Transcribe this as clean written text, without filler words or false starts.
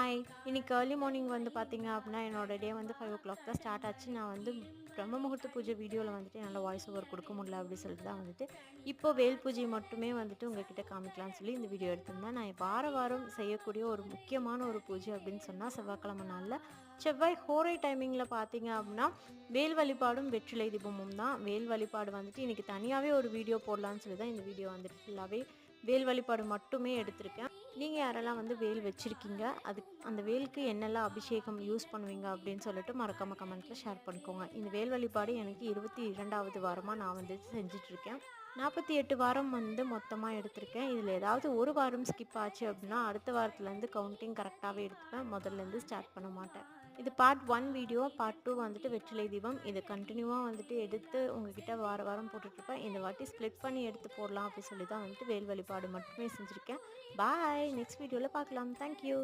Hi! இன்னைக்கு early morning வந்து பார்த்தீங்க அப்டின்னா, என்னோட டே வந்து 5:00 தான் ஸ்டார்ட் ஆச்சு. நான் வந்து பிரம்ம முகூர்த்த பூஜை வீடியோல வந்துட்டு என்னால வாய்ஸ் ஓவர் குடுக்க முடியல அப்டி சொல்லிட்டு தான் வந்துட்டு, இப்போ வேல் பூஜை மட்டுமே வந்துட்டு உங்ககிட்ட காமிக்கலான்னு சொல்லி இந்த வீடியோ எடுத்திருந்தேன். நான் வாரம் செய்யக்கூடிய ஒரு முக்கியமான ஒரு பூஜை அப்டின்னு சொன்னா செவ்வாய்க்கிழமை நாள்ல, செவ்வாய் ஹோரை டைமிங்கில பார்த்தீங்க அப்டின்னா, வேல் வழிபாடும், வெற்றிலை தீபமும் தான். வேல் வழிபாடு வந்துட்டு இன்னைக்கு தனியாவே ஒரு வீடியோ போடலான்னு சொல்லி தான் இந்த வீடியோ வந்துட்டு ஃபுல்லாவே வேல் வழிபாடு மட்டுமே எடுத்திருக்கேன். நீங்க யாரெல்லாம் வந்து வேல் வச்சிருக்கீங்க? அந்த வேலுக்கு என்னெல்லாம் அபிஷேகம் யூஸ் பண்ணுவீங்க அப்படின்னு சொல்லிட்டு மறக்காம கமெண்ட்ல ஷேர் பண்ணிக்கோங்க. இந்த வேல் வழிபாடு எனக்கு 22வது வாரமா நான் வந்து செஞ்சுட்டு இருக்கேன். 48 வாரம் வந்து மொத்தமா எடுத்திருக்கேன். இதில ஏதாவது ஒரு வாரம் ஸ்கிப் ஆச்சு அப்படின்னா, அடுத்த வாரத்துலேருந்து கவுண்டிங் கரெக்டாவே எடுத்துப்பேன். முதல்லேருந்து ஸ்டார்ட் பண்ண மாட்டேன். இது பார்ட் 1 வீடியோ. பார்ட் 2 வந்துட்டு வெற்றிலை தீபம். இத கன்டினியூவா வந்துட்டு எடுத்து உங்ககிட்ட வாரம் போட்டுட்ருப்பேன். இந்த வாட்டி ஸ்ப்ளிட் பண்ணி எடுத்து போடலாம் அப்படி சொல்லி தான் வந்துட்டு வேல் வழிபாடு மட்டுமே செஞ்சுருக்கேன். பாய்! நெக்ஸ்ட் வீடியோல பார்க்கலாம். Thank you.